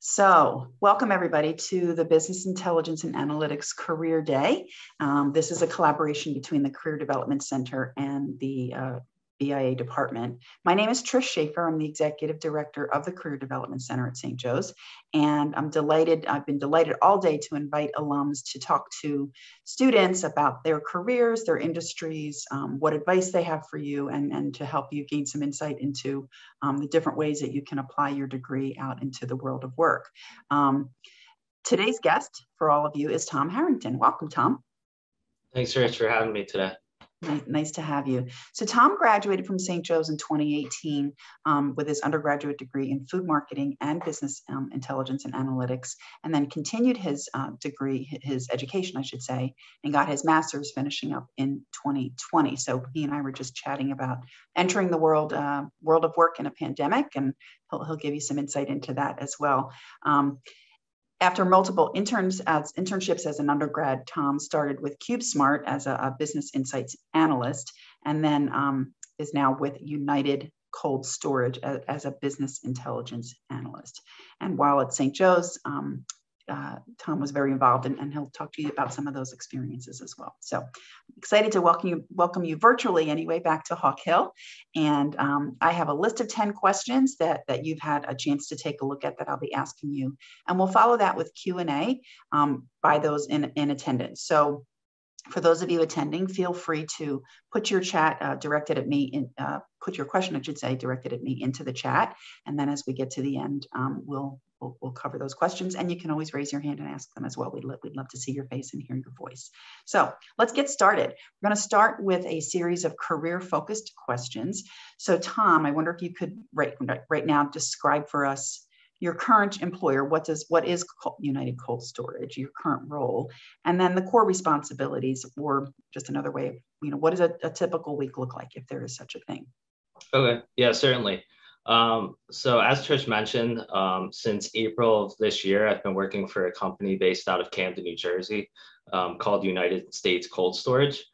So, welcome everybody to the Business Intelligence and Analytics Career Day. This is a collaboration between the Career Development Center and the BIA department. My name is Trish Schaefer. I'm the Executive Director of the Career Development Center at St. Joe's, and I've been delighted all day to invite alums to talk to students about their careers, their industries, what advice they have for you, and to help you gain some insight into the different ways that you can apply your degree out into the world of work. Today's guest for all of you is Tom Harrington. Welcome, Tom. Thanks, Rich, for having me today. Nice to have you. So Tom graduated from St. Joe's in 2018 with his undergraduate degree in food marketing and business intelligence and analytics, and then continued his education, I should say, and got his master's finishing up in 2020. So he and I were just chatting about entering the world of work in a pandemic, and he'll give you some insight into that as well. After multiple internships as an undergrad, Tom started with CubeSmart as a business insights analyst, and then is now with United Cold Storage as a business intelligence analyst. And while at St. Joe's, Tom was very involved, and he'll talk to you about some of those experiences as well. So I'm excited to welcome you virtually anyway back to Hawk Hill. And I have a list of 10 questions that you've had a chance to take a look at that I'll be asking you. And we'll follow that with Q&A by those in attendance. So for those of you attending, feel free to put your chat directed at me, put your question, I should say, directed at me into the chat. And then as we get to the end, we'll cover those questions, and you can always raise your hand and ask them as well. We'd love to see your face and hear your voice. So let's get started. We're going to start with a series of career-focused questions. So Tom, I wonder if you could right now describe for us your current employer. What is United Cold Storage, your current role, and then the core responsibilities, or just another way of, what does a typical week look like if there is such a thing? Okay, yeah, certainly. So as Trish mentioned, since April of this year, I've been working for a company based out of Camden, New Jersey, called United States Cold Storage.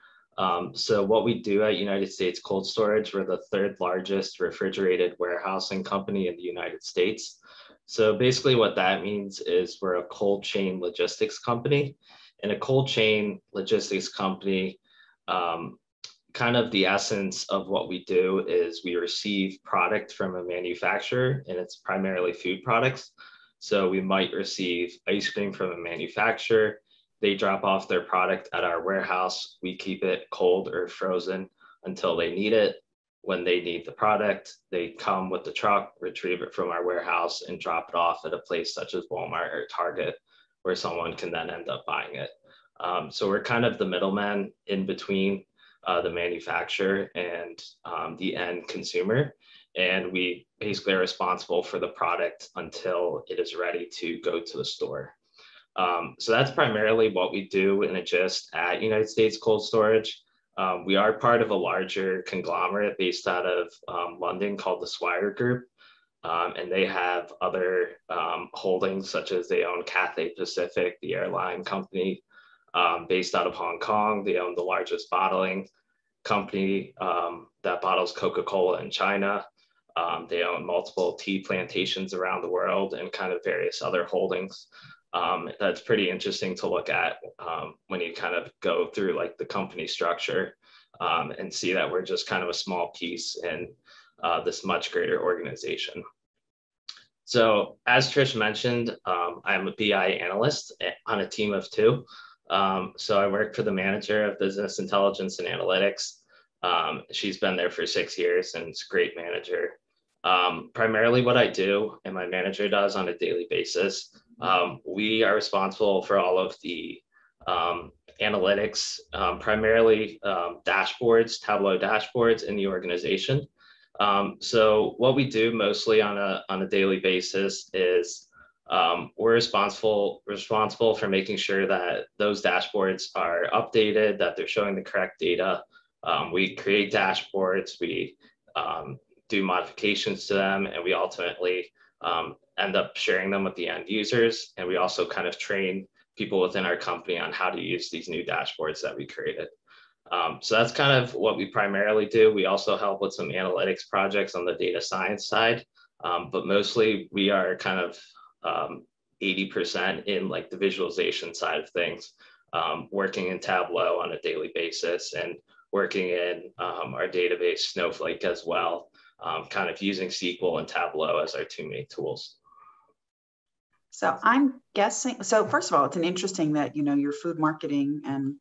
So what we do at United States Cold Storage, we're the third largest refrigerated warehousing company in the United States. So basically what that means is we're a cold chain logistics company. And a cold chain logistics company, kind of the essence of what we do is we receive product from a manufacturer, and it's primarily food products. So we might receive ice cream from a manufacturer. They drop off their product at our warehouse. We keep it cold or frozen until they need it. When they need the product, they come with the truck, retrieve it from our warehouse, and drop it off at a place such as Walmart or Target, where someone can then end up buying it. So we're kind of the middleman in between the manufacturer and the end consumer. And we basically are responsible for the product until it is ready to go to the store. So that's primarily what we do in a gist at United States Cold Storage. We are part of a larger conglomerate based out of London called the Swire Group. And they have other holdings, such as they own Cathay Pacific, the airline company, based out of Hong Kong. They own the largest bottling company that bottles Coca-Cola in China. They own multiple tea plantations around the world and kind of various other holdings. That's pretty interesting to look at when you kind of go through like the company structure and see that we're just kind of a small piece in this much greater organization. So as Trish mentioned, I'm a BIA analyst on a team of two. So I work for the manager of business intelligence and analytics. She's been there for 6 years and it's a great manager. Primarily what I do and my manager does on a daily basis, we are responsible for all of the analytics, primarily dashboards, Tableau dashboards in the organization. So what we do mostly on a daily basis is we're responsible for making sure that those dashboards are updated, that they're showing the correct data. We create dashboards, we do modifications to them, and we ultimately end up sharing them with the end users. And we also kind of train people within our company on how to use these new dashboards that we created. So that's kind of what we primarily do. We also help with some analytics projects on the data science side, but mostly we are kind of 80% in like the visualization side of things, working in Tableau on a daily basis and working in our database Snowflake as well, kind of using SQL and Tableau as our two main tools. So I'm guessing, so first of all, it's an interesting that, your food marketing and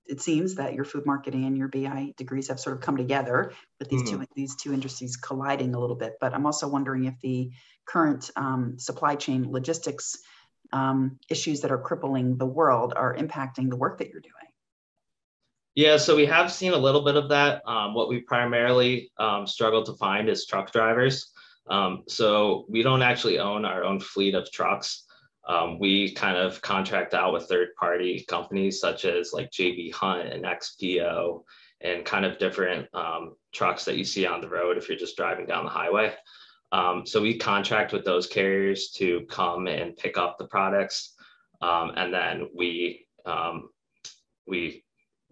it seems that your food marketing and your BI degrees have sort of come together with these two industries colliding a little bit. But I'm also wondering if the current supply chain logistics issues that are crippling the world are impacting the work that you're doing. Yeah, so we have seen a little bit of that. What we primarily struggle to find is truck drivers. So we don't actually own our own fleet of trucks. We kind of contract out with third-party companies such as like JB Hunt and XPO and kind of different trucks that you see on the road if you're just driving down the highway. So we contract with those carriers to come and pick up the products, and then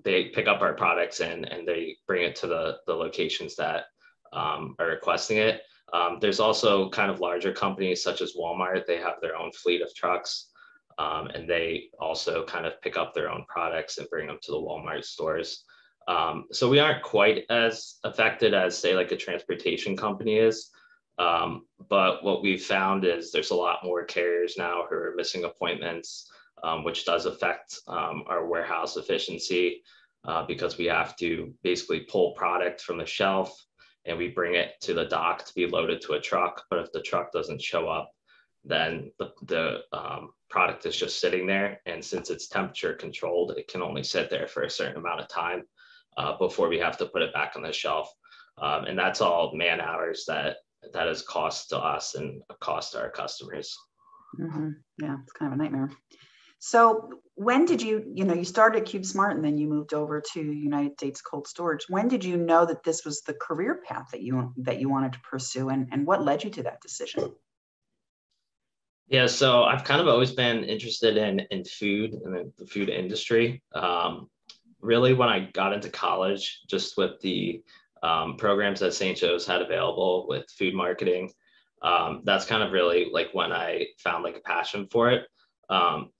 they pick up our products and they bring it to the locations that are requesting it. There's also kind of larger companies such as Walmart. They have their own fleet of trucks, and they also kind of pick up their own products and bring them to the Walmart stores. So we aren't quite as affected as, say, like a transportation company is. But what we've found is there's a lot more carriers now who are missing appointments, which does affect our warehouse efficiency because we have to basically pull product from the shelf and we bring it to the dock to be loaded to a truck. But if the truck doesn't show up, then the product is just sitting there. And since it's temperature controlled, it can only sit there for a certain amount of time before we have to put it back on the shelf. And that's all man hours that is cost to us and a cost to our customers. Yeah, it's kind of a nightmare. So when did you started at CubeSmart and then you moved over to United States Cold Storage. When did you know that this was the career path that you wanted to pursue, and what led you to that decision? Yeah, so I've kind of always been interested in food and the food industry. Really, when I got into college, just with the programs that St. Joe's had available with food marketing, that's kind of really like when I found like a passion for it.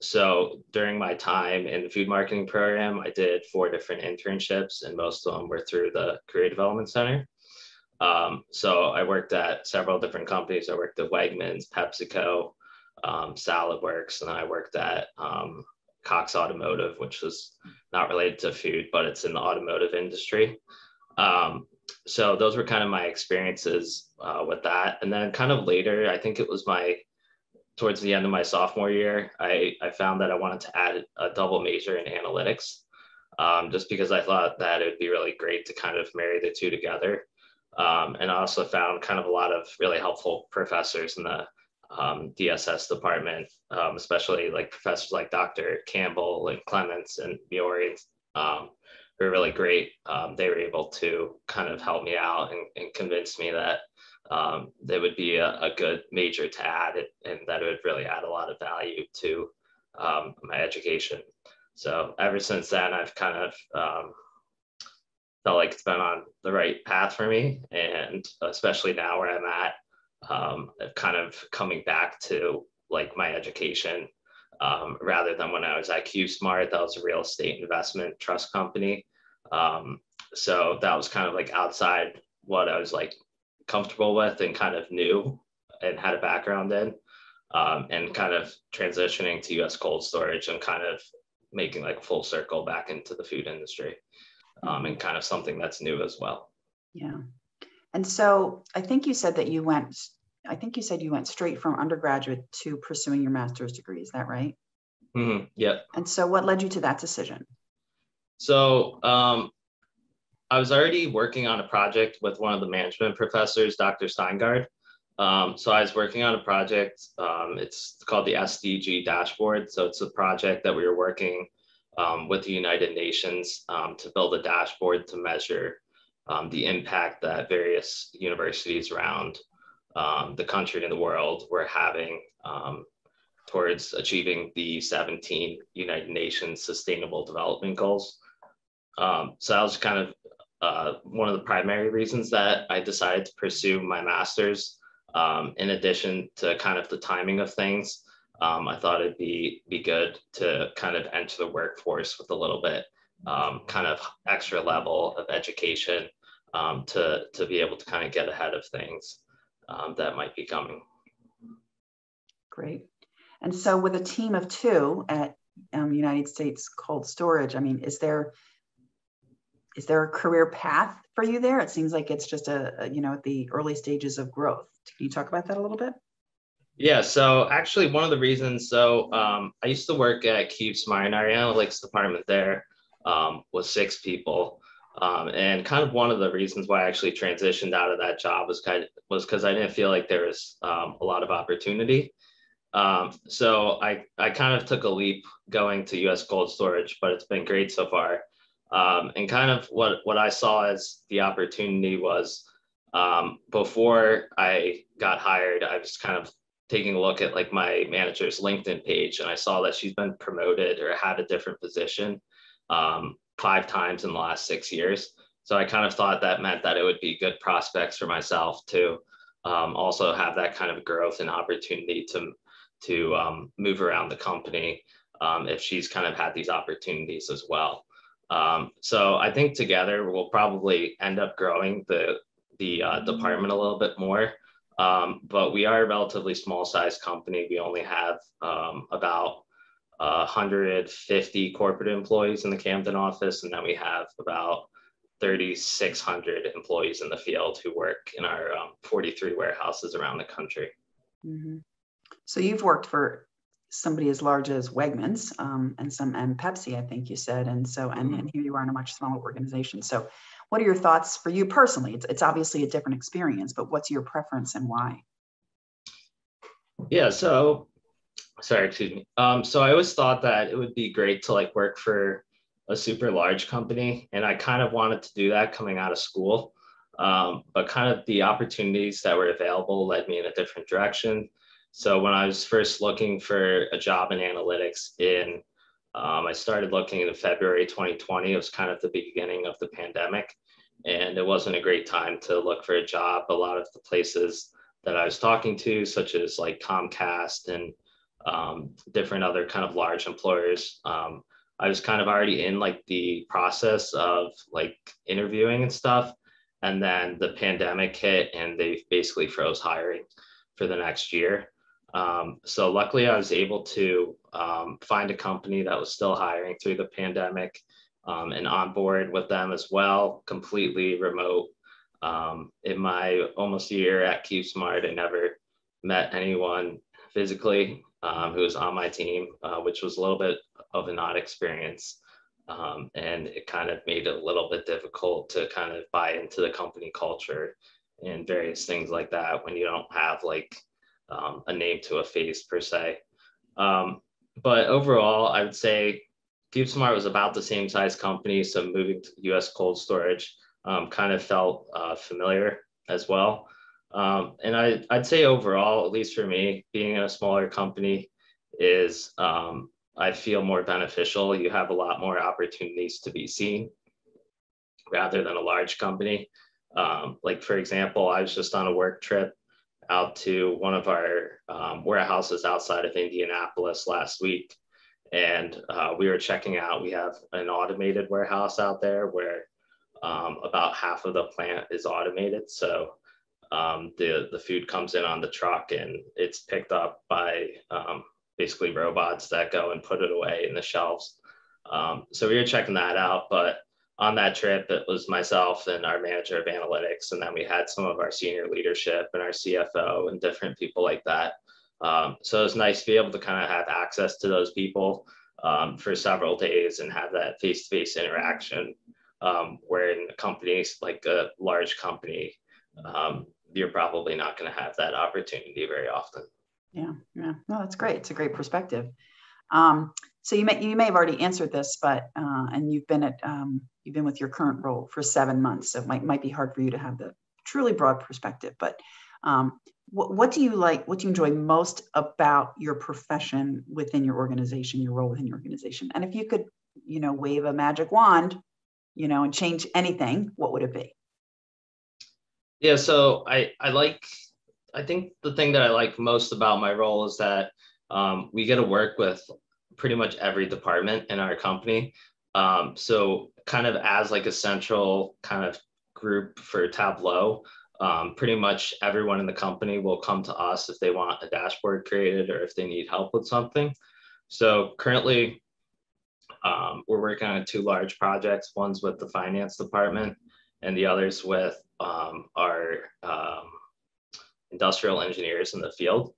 So during my time in the food marketing program, I did 4 different internships and most of them were through the Career Development Center. So I worked at several different companies. I worked at Wegmans, PepsiCo, Salad Works, and then I worked at Cox Automotive, which was not related to food, but it's in the automotive industry. So those were kind of my experiences with that. And then kind of later, I think it was towards the end of my sophomore year, I found that I wanted to add a double major in analytics, just because I thought that it would be really great to kind of marry the two together. And I also found kind of a lot of really helpful professors in the DSS department, especially like professors like Dr. Campbell and Clements and Miori, who were really great. They were able to kind of help me out and convince me that there would be a good major to add and that it would really add a lot of value to my education. So ever since then, I've kind of felt like it's been on the right path for me. And especially now where I'm at, kind of coming back to like my education rather than when I was at CubeSmart. That was a real estate investment trust company. So that was kind of like outside what I was like comfortable with and kind of knew and had a background in, and kind of transitioning to US Cold Storage and kind of making like a full circle back into the food industry, and kind of something that's new as well. Yeah. And so I think you said you went straight from undergraduate to pursuing your master's degree. Is that right? Mm-hmm. Yeah. And so what led you to that decision? So I was already working on a project with one of the management professors, Dr. Steingard. So I was working on a project. It's called the SDG dashboard. So it's a project that we were working with the United Nations to build a dashboard to measure the impact that various universities around the country and the world were having towards achieving the 17 United Nations Sustainable Development Goals. So that was kind of one of the primary reasons that I decided to pursue my master's. In addition to kind of the timing of things, I thought it'd be good to kind of enter the workforce with a little bit kind of extra level of education to be able to kind of get ahead of things that might be coming. Great. And so with a team of 2 at United States Cold Storage, I mean, is there a career path for you there? It seems like it's just at the early stages of growth. Can you talk about that a little bit? Yeah, so actually one of the reasons, I used to work at CubeSmart, and our analytics department there was 6 people. And kind of one of the reasons why I actually transitioned out of that job was because I didn't feel like there was a lot of opportunity. So I kind of took a leap going to US Cold Storage, but it's been great so far. And kind of what I saw as the opportunity was before I got hired, I was kind of taking a look at like my manager's LinkedIn page, and I saw that she's been promoted or had a different position 5 times in the last 6 years. So I kind of thought that meant that it would be good prospects for myself to also have that kind of growth and opportunity to move around the company if she's kind of had these opportunities as well. So I think together we'll probably end up growing the department a little bit more. But we are a relatively small size company. We only have about 150 corporate employees in the Camden office, and then we have about 3,600 employees in the field who work in our 43 warehouses around the country. Mm-hmm. So you've worked for somebody as large as Wegmans and Pepsi, I think you said, and here you are in a much smaller organization. So what are your thoughts for you personally? It's obviously a different experience, but what's your preference and why? Yeah, so excuse me. So I always thought that it would be great to like work for a super large company, and I kind of wanted to do that coming out of school. But kind of the opportunities that were available led me in a different direction. So when I was first looking for a job in analytics I started looking in February 2020. It was kind of the beginning of the pandemic, and it wasn't a great time to look for a job. A lot of the places that I was talking to, such as like Comcast and different other kind of large employers, I was kind of already in like the process of like interviewing and stuff. And then the pandemic hit and they basically froze hiring for the next year. So luckily I was able to find a company that was still hiring through the pandemic and onboard with them as well, completely remote. In my almost a year at CubeSmart, I never met anyone physically who was on my team, which was a little bit of an odd experience. And it kind of made it a little bit difficult to kind of buy into the company culture and various things like that when you don't have like a name to a face per se. But overall, I would say CubeSmart was about the same size company. So moving to US Cold Storage kind of felt familiar as well. And I'd say overall, at least for me, being in a smaller company is I feel more beneficial. You have a lot more opportunities to be seen rather than a large company. Like for example, I was just on a work trip out to one of our warehouses outside of Indianapolis last week. And we were checking out, we have an automated warehouse out there where about half of the plant is automated. So the food comes in on the truck and it's picked up by basically robots that go and put it away in the shelves. So we were checking that out, but on that trip, it was myself and our manager of analytics. And then we had some of our senior leadership and our CFO and different people like that. So it was nice to be able to kind of have access to those people for several days and have that face-to-face interaction. Where in companies like a large company, you're probably not going to have that opportunity very often. Yeah. No, that's great. It's a great perspective. So you may have already answered this, but and you've been with your current role for 7 months, so it might be hard for you to have the truly broad perspective. But what do you like? What do you enjoy most about your profession within your organization, your role within your organization? And if you could, wave a magic wand, and change anything, what would it be? Yeah, so I like I think the thing that I like most about my role is that we get to work with pretty much every department in our company. So kind of as like a central kind of group for Tableau, pretty much everyone in the company will come to us if they want a dashboard created or if they need help with something. So currently, we're working on two large projects. One's with the finance department and the other's with our industrial engineers in the field.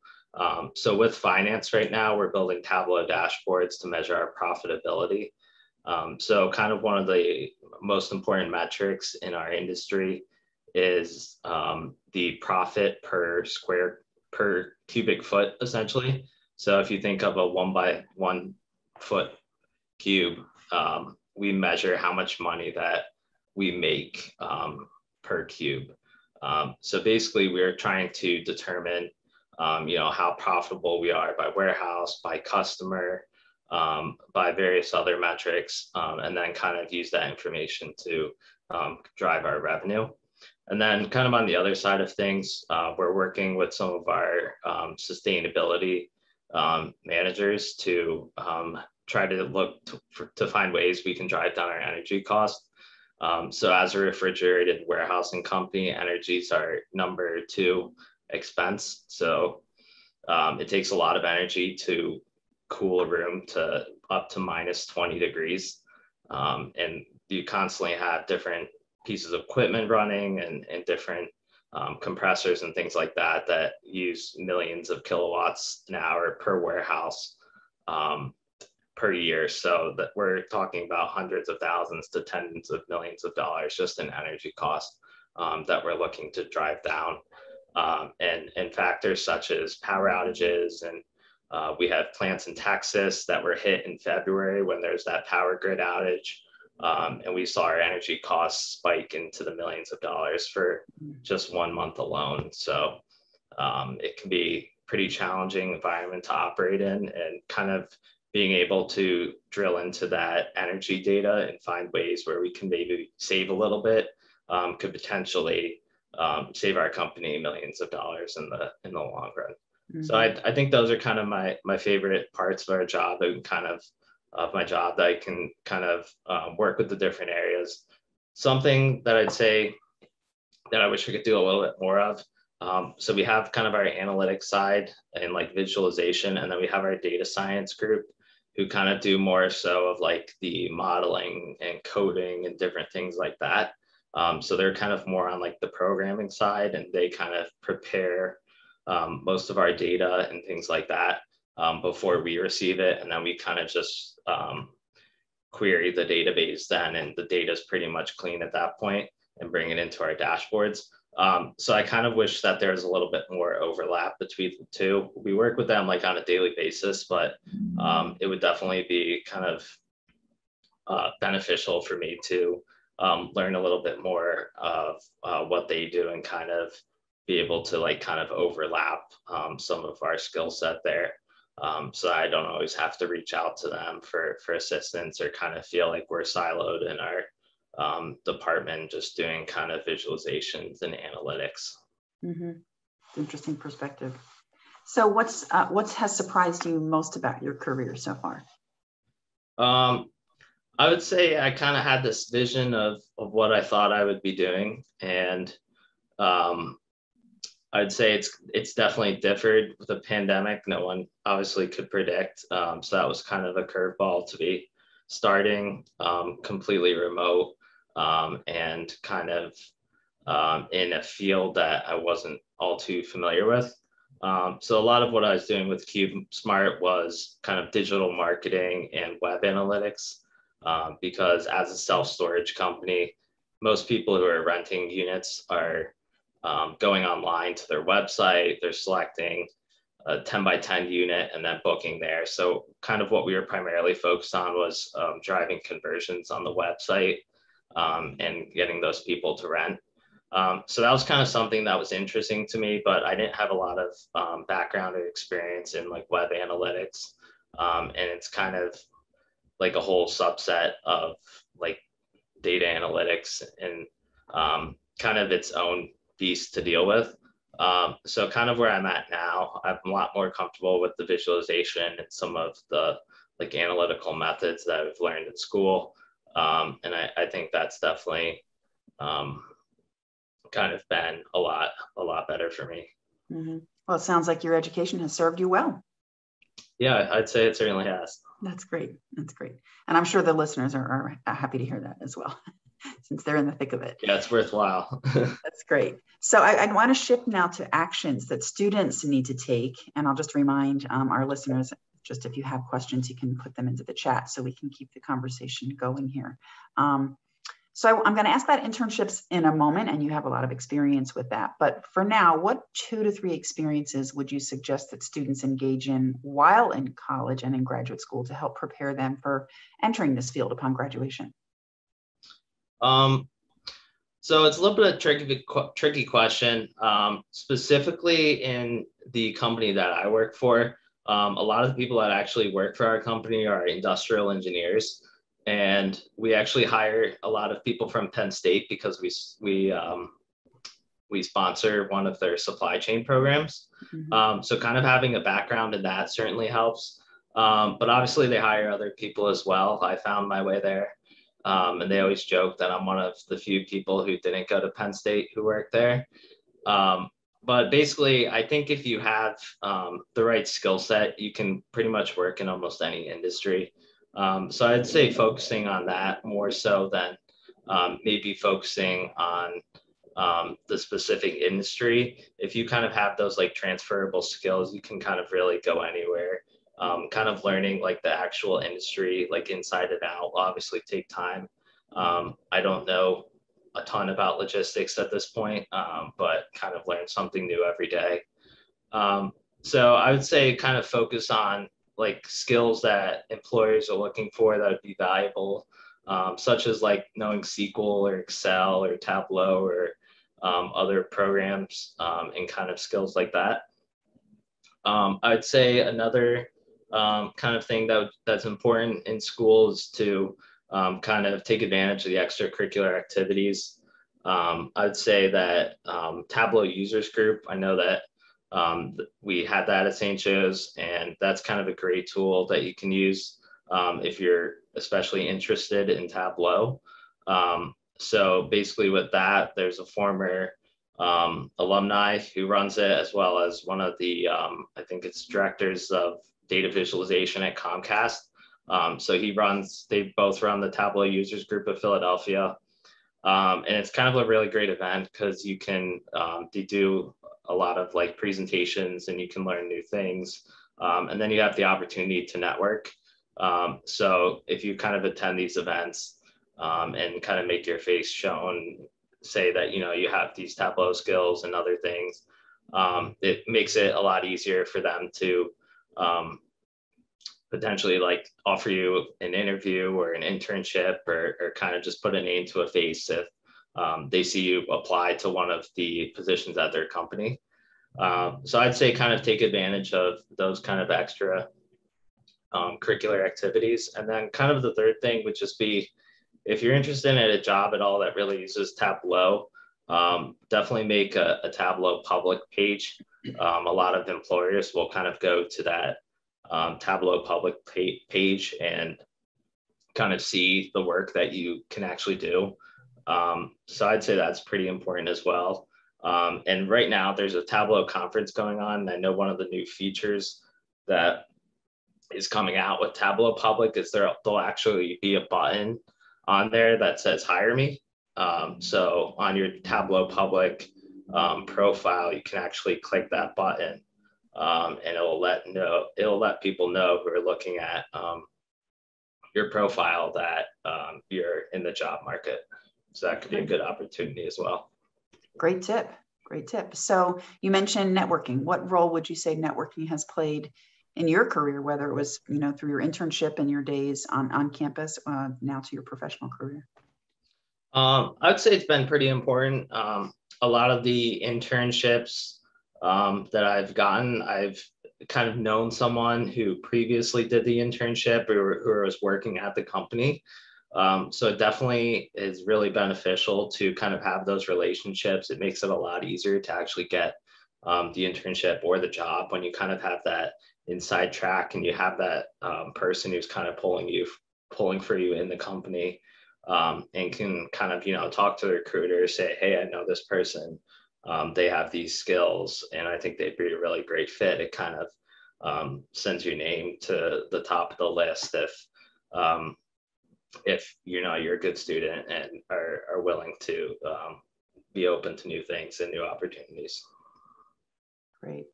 So with finance right now, we're building Tableau dashboards to measure our profitability. So kind of one of the most important metrics in our industry is the profit per cubic foot, essentially. So if you think of a 1 by 1 foot cube, we measure how much money that we make per cube. So basically, we're trying to determine, how profitable we are by warehouse, by customer, by various other metrics, and then kind of use that information to drive our revenue. And then kind of on the other side of things, we're working with some of our sustainability managers to try to look to find ways we can drive down our energy cost. So as a refrigerated warehousing company, energy is our number 2 expense. So it takes a lot of energy to cool a room to up to minus 20 degrees. And you constantly have different pieces of equipment running and different compressors and things like that that use millions of kilowatts an hour per warehouse per year. So that we're talking about hundreds of thousands to tens of millions of dollars just in energy costs that we're looking to drive down. And factors such as power outages, and we have plants in Texas that were hit in February when there's that power grid outage. And we saw our energy costs spike into the millions of dollars for just 1 month alone. So it can be pretty challenging environment to operate in, and kind of being able to drill into that energy data and find ways where we can maybe save a little bit could potentially save our company millions of dollars in the long run. Mm-hmm. So I think those are kind of my favorite parts of our job, and kind of my job that I can kind of work with the different areas. Something that I'd say that I wish we could do a little bit more of. So we have kind of our analytics side and like visualization, and then we have our data science group who kind of do more so of like the modeling and coding and different things like that. So they're kind of more on like the programming side, and they kind of prepare most of our data and things like that before we receive it. And then we kind of just query the database then, and the data is pretty much clean at that point, and bring it into our dashboards. So I kind of wish that there's a little bit more overlap between the two. We work with them like on a daily basis, but it would definitely be kind of beneficial for me to learn a little bit more of what they do, and kind of be able to like kind of overlap some of our skill set there. So I don't always have to reach out to them for assistance, or kind of feel like we're siloed in our department just doing kind of visualizations and analytics. Mm-hmm. Interesting perspective. So what has surprised you most about your career so far? I would say I kind of had this vision of what I thought I would be doing, and I'd say it's definitely differed with the pandemic. No one obviously could predict, so that was kind of a curveball to be starting completely remote, and kind of in a field that I wasn't all too familiar with. So a lot of what I was doing with CubeSmart was kind of digital marketing and web analytics, because as a self-storage company, most people who are renting units are going online to their website, they're selecting a 10 by 10 unit and then booking there. So kind of what we were primarily focused on was driving conversions on the website and getting those people to rent. So that was kind of something that was interesting to me, but I didn't have a lot of background or experience in like web analytics. And it's kind of like a whole subset of like data analytics, and kind of its own beast to deal with. So kind of where I'm at now, I'm a lot more comfortable with the visualization and some of the like analytical methods that I've learned in school. And I think that's definitely um, kind of been a lot better for me. Mm-hmm. Well, it sounds like your education has served you well. Yeah, I'd say it certainly has. That's great. That's great. And I'm sure the listeners are happy to hear that as well, since they're in the thick of it. Yeah, it's worthwhile. That's great. So I want to shift now to actions that students need to take. And I'll just remind our listeners, just if you have questions, you can put them into the chat so we can keep the conversation going here. So I'm going to ask about internships in a moment, and you have a lot of experience with that. But for now, what 2 to 3 experiences would you suggest that students engage in while in college and in graduate school to help prepare them for entering this field upon graduation? So it's a little bit of tricky question. Specifically in the company that I work for, a lot of the people that actually work for our company are industrial engineers. And we actually hire a lot of people from Penn State because we sponsor one of their supply chain programs. Mm-hmm. So kind of having a background in that certainly helps. But obviously they hire other people as well. I found my way there. And they always joke that I'm one of the few people who didn't go to Penn State who work there. But basically, I think if you have the right skill set, you can pretty much work in almost any industry. So I'd say focusing on that more so than maybe focusing on the specific industry. If you kind of have those like transferable skills, you can kind of really go anywhere. Kind of learning like the actual industry, like inside and out, will obviously take time. I don't know a ton about logistics at this point, but kind of learn something new every day. So I would say kind of focus on like skills that employers are looking for that would be valuable, such as like knowing SQL or Excel or Tableau or other programs and kind of skills like that. I'd say another kind of thing that's important in school is to kind of take advantage of the extracurricular activities. I'd say that Tableau users group, I know that we had that at St. Joe's, and that's kind of a great tool that you can use if you're especially interested in Tableau. So basically with that, there's a former alumni who runs it, as well as one of the, I think it's directors of data visualization at Comcast. So they both run the Tableau users group of Philadelphia. And it's kind of a really great event because you can, they do a lot of like presentations and you can learn new things. And then you have the opportunity to network. So if you kind of attend these events and kind of make your face shown, say that, you know, you have these Tableau skills and other things, it makes it a lot easier for them to potentially like offer you an interview or an internship or kind of just put a name to a face if they see you apply to one of the positions at their company. So I'd say kind of take advantage of those kind of extra curricular activities. And then kind of the third thing would just be, if you're interested in a job at all that really uses Tableau, definitely make a Tableau public page. A lot of employers will kind of go to that Tableau public page and kind of see the work that you can actually do. So I'd say that's pretty important as well. And right now there's a Tableau conference going on. And I know one of the new features that is coming out with Tableau public is there'll actually be a button on there that says hire me. So on your Tableau public profile, you can actually click that button and it'll let people know who are looking at your profile that you're in the job market. So that could be a good opportunity as well. Great tip. Great tip. So you mentioned networking. What role would you say networking has played in your career, whether it was, you know, through your internship and your days on campus, now to your professional career? I'd say it's been pretty important. A lot of the internships that I've gotten, I've kind of known someone who previously did the internship or who was working at the company. So it definitely is really beneficial to kind of have those relationships. It makes it a lot easier to actually get the internship or the job, when you kind of have that inside track and you have that person who's kind of pulling for you in the company, and can kind of, talk to the recruiter, say, hey, I know this person, they have these skills and I think they'd be a really great fit. It kind of sends your name to the top of the list if you're a good student and are willing to be open to new things and new opportunities. Great.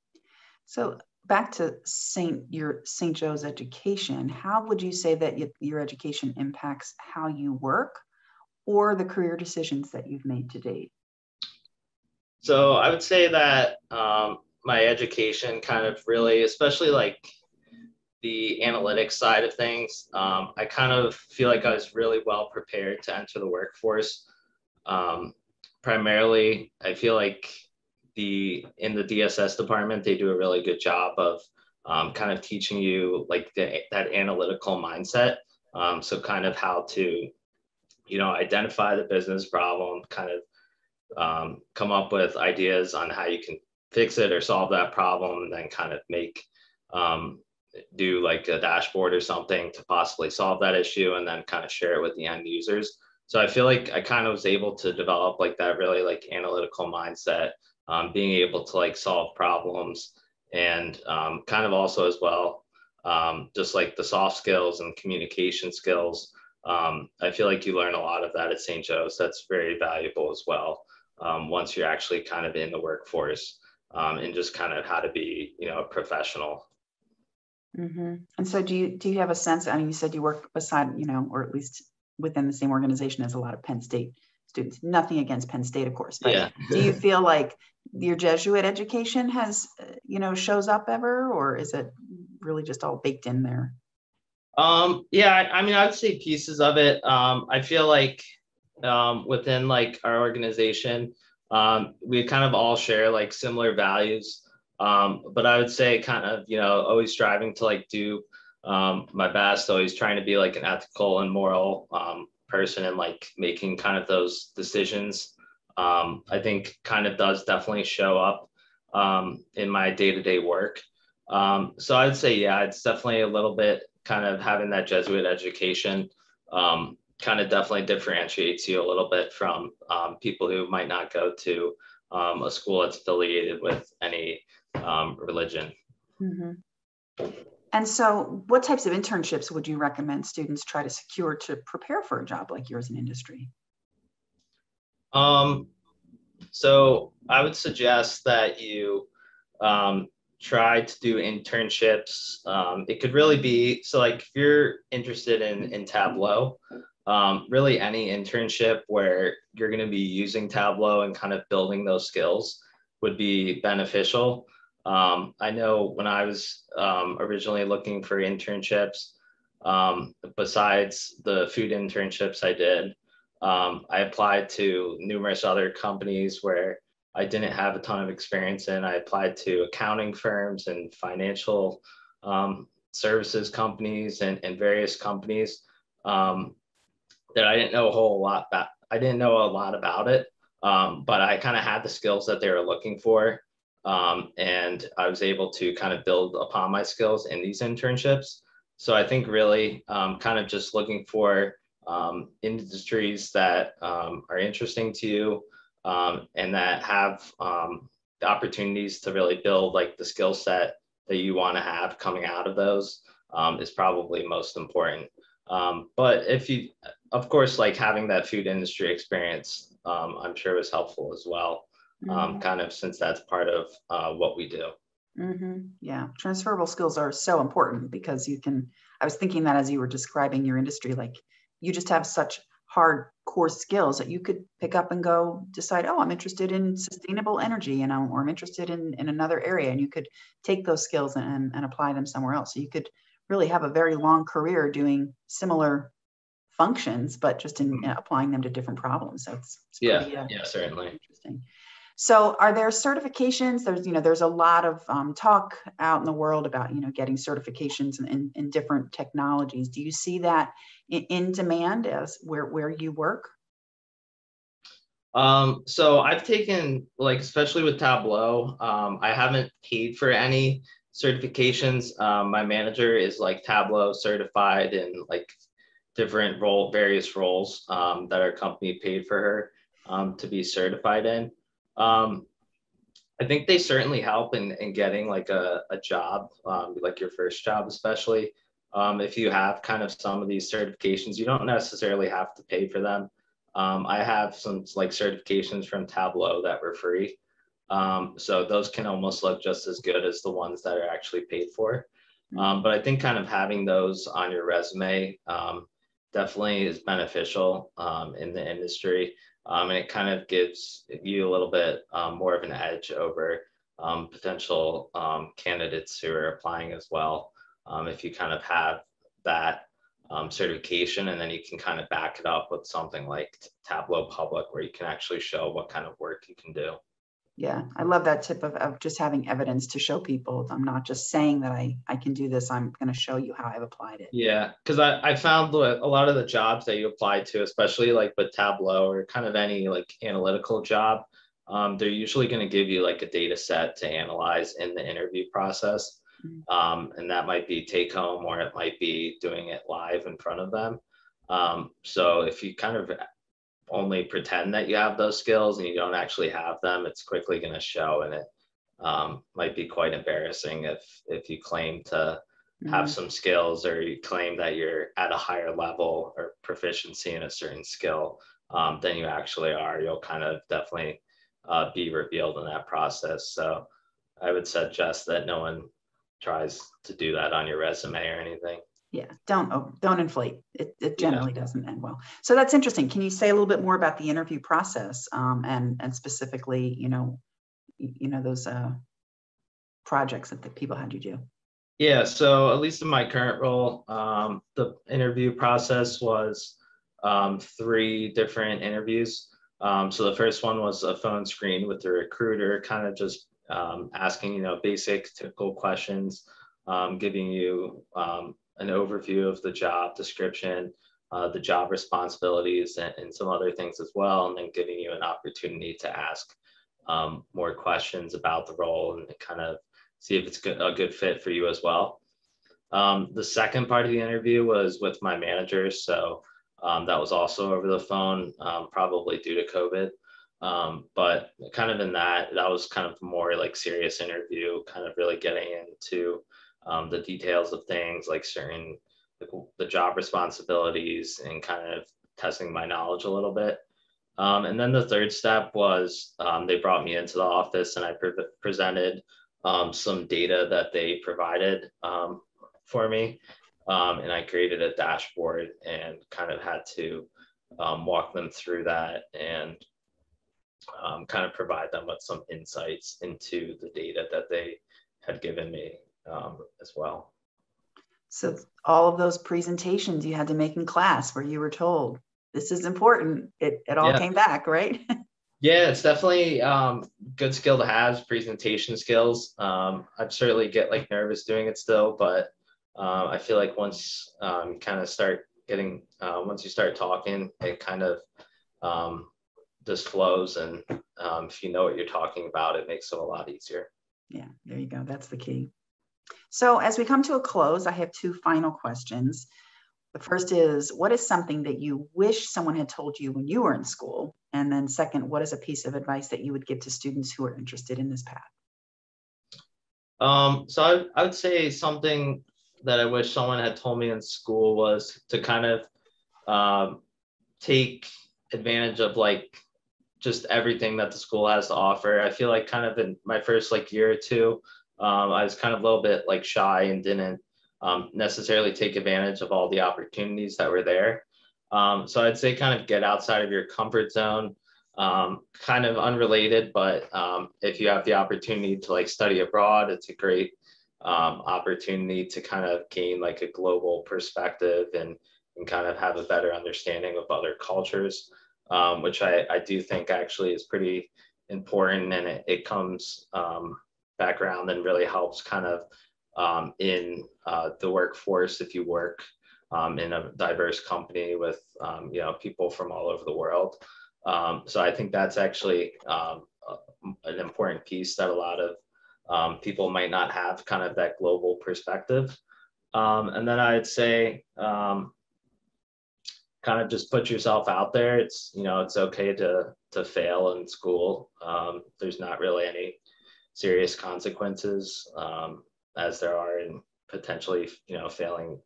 So back to your St. Joe's education, how would you say that your education impacts how you work or the career decisions that you've made to date? So I would say that my education kind of really, especially like the analytics side of things, I kind of feel like I was really well prepared to enter the workforce. Primarily, I feel like in the DSS department, they do a really good job of kind of teaching you like that analytical mindset. So kind of how to, identify the business problem, kind of come up with ideas on how you can fix it or solve that problem, and then kind of do like a dashboard or something to possibly solve that issue, and then kind of share it with the end users. So I feel like I kind of was able to develop like that really like analytical mindset, being able to like solve problems, and kind of also as well, just like the soft skills and communication skills. I feel like you learn a lot of that at St. Joe's. That's very valuable as well, once you're actually kind of in the workforce, and just kind of how to be, a professional. Mm-hmm. And so do you have a sense, I mean, you said you work beside, or at least within the same organization as a lot of Penn State students, nothing against Penn State, of course, but yeah. Do you feel like your Jesuit education has, shows up ever, or is it really just all baked in there? Yeah, I mean, I'd say pieces of it. I feel like within like our organization, we kind of all share like similar values. But I would say kind of, always striving to like do my best, always trying to be like an ethical and moral person, and like making kind of those decisions. I think kind of does definitely show up in my day-to-day work. So I'd say, yeah, it's definitely a little bit kind of having that Jesuit education kind of definitely differentiates you a little bit from people who might not go to a school that's affiliated with any religion. Mm-hmm. And so what types of internships would you recommend students try to secure to prepare for a job like yours in industry? So I would suggest that you try to do internships. It could really be, so like if you're interested in Tableau, really any internship where you're going to be using Tableau and kind of building those skills would be beneficial. I know when I was originally looking for internships, besides the food internships I did, I applied to numerous other companies where I didn't have a ton of experience in. I applied to accounting firms and financial services companies and various companies that I didn't know a whole lot about. I didn't know a lot about it, but I kind of had the skills that they were looking for. And I was able to kind of build upon my skills in these internships. So I think really kind of just looking for industries that are interesting to you, and that have the opportunities to really build like the skill set that you want to have coming out of those is probably most important. But if you, of course, like having that food industry experience, I'm sure was helpful as well. Kind of since that's part of what we do. Mm-hmm. Yeah, transferable skills are so important because I was thinking that as you were describing your industry, like you just have such hard core skills that you could pick up and go decide, oh, I'm interested in sustainable energy, or I'm interested in another area, and you could take those skills and apply them somewhere else. So you could really have a very long career doing similar functions, but just in applying them to different problems. So it's pretty, yeah, certainly interesting. So are there certifications? There's a lot of talk out in the world about, getting certifications in different technologies. Do you see that in demand as where you work? So I've taken, like, especially with Tableau, I haven't paid for any certifications. My manager is like Tableau certified in like various roles that our company paid for her to be certified in. Um, I think they certainly help in getting like a job, like your first job, especially if you have kind of some of these certifications. You don't necessarily have to pay for them. I have some like certifications from Tableau that were free. So those can almost look just as good as the ones that are actually paid for. But I think kind of having those on your resume definitely is beneficial in the industry. And it kind of gives you a little bit more of an edge over potential candidates who are applying as well. If you kind of have that certification, and then you can kind of back it up with something like Tableau Public, where you can actually show what kind of work you can do. Yeah, I love that tip of just having evidence to show people. I'm not just saying that I can do this. I'm going to show you how I've applied it. Yeah, because I found a lot of the jobs that you apply to, especially like with Tableau or kind of any like analytical job, they're usually going to give you like a data set to analyze in the interview process. And that might be take home, or it might be doing it live in front of them. So if you kind of only pretend that you have those skills and you don't actually have them, it's quickly going to show, and it might be quite embarrassing if you claim to have some skills, or you claim that you're at a higher level or proficiency in a certain skill than you actually are. You'll kind of definitely be revealed in that process. So I would suggest that no one tries to do that on your resume or anything. Yeah, don't inflate. It generally doesn't end well. So that's interesting. Can you say a little bit more about the interview process and specifically, those projects that the people had you do? Yeah, so at least in my current role, the interview process was 3 different interviews. So the first one was a phone screen with the recruiter, kind of just asking, basic typical questions, giving you an overview of the job description, the job responsibilities, and some other things as well, and then giving you an opportunity to ask more questions about the role and kind of see if it's a good fit for you as well. The second part of the interview was with my manager. So that was also over the phone, probably due to COVID. But kind of in that was kind of more like serious interview, kind of really getting into the details of things like certain, the job responsibilities, and kind of testing my knowledge a little bit. And then the third step was they brought me into the office, and I presented some data that they provided for me. And I created a dashboard and kind of had to walk them through that and kind of provide them with some insights into the data that they had given me as well. So all of those presentations you had to make in class where you were told, this is important, it all came back, right? Yeah, it's definitely good skill to have, presentation skills. I'd certainly get like nervous doing it still, but I feel like once you kind of start getting, once you start talking, it kind of just flows. And if you know what you're talking about, it makes it a lot easier. Yeah, there you go. That's the key. So as we come to a close, I have 2 final questions. The first is, what is something that you wish someone had told you when you were in school? And then second, what is a piece of advice that you would give to students who are interested in this path? So I would say something that I wish someone had told me in school was to kind of take advantage of like just everything that the school has to offer. I feel like kind of in my first like year or two, I was kind of a little bit like shy and didn't necessarily take advantage of all the opportunities that were there. So I'd say kind of get outside of your comfort zone, kind of unrelated, but if you have the opportunity to like study abroad, it's a great opportunity to kind of gain like a global perspective and kind of have a better understanding of other cultures, which I do think actually is pretty important, and it comes background and really helps kind of in the workforce if you work in a diverse company with people from all over the world. So I think that's actually an important piece that a lot of people might not have, kind of that global perspective. And then I'd say kind of just put yourself out there. It's, you know, it's okay to fail in school. There's not really any serious consequences as there are in potentially, you know, failing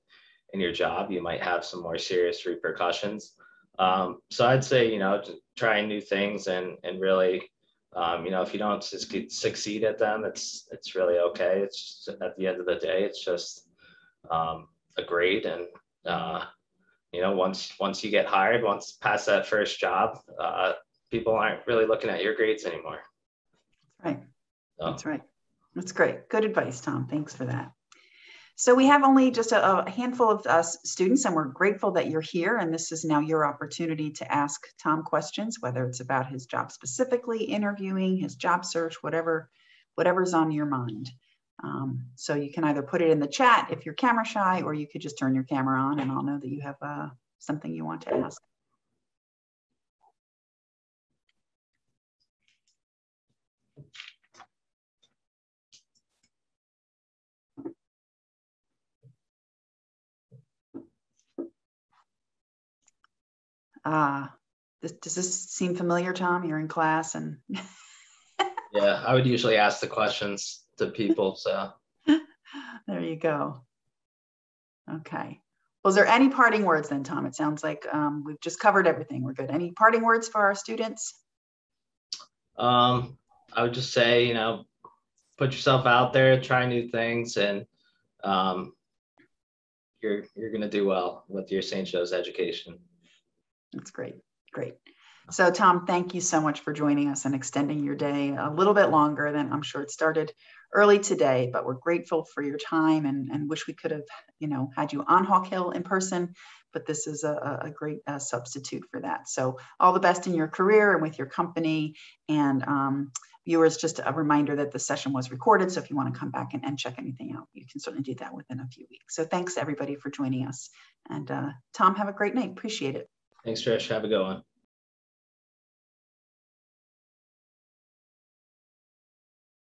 in your job. You might have some more serious repercussions. So I'd say, you know, trying new things and really, you know, if you don't succeed at them, it's really okay. It's just, at the end of the day, it's just a grade. And you know, once you get hired, once past that first job, people aren't really looking at your grades anymore. Right. So. That's right. That's great. Good advice, Tom. Thanks for that. So we have only just a handful of us students, and we're grateful that you're here. And this is now your opportunity to ask Tom questions, whether it's about his job specifically, interviewing, his job search, whatever's on your mind. So you can either put it in the chat if you're camera shy, or you could just turn your camera on and I'll know that you have something you want to ask. Does this seem familiar, Tom? You're in class and yeah, I would usually ask the questions to people, so. There you go. Okay. Was there any parting words then, Tom? It sounds like we've just covered everything. We're good. Any parting words for our students? I would just say, you know, put yourself out there, try new things, and you're going to do well with your St. Joe's education. That's great. Great. So Tom, thank you so much for joining us and extending your day a little bit longer than I'm sure it started early today, but we're grateful for your time and wish we could have, you know, had you on Hawk Hill in person, but this is a great substitute for that. So all the best in your career and with your company. And viewers, just a reminder that the session was recorded. So if you want to come back and check anything out, you can certainly do that within a few weeks. So thanks everybody for joining us. And Tom, have a great night. Appreciate it. Thanks, Trish. Have a good one.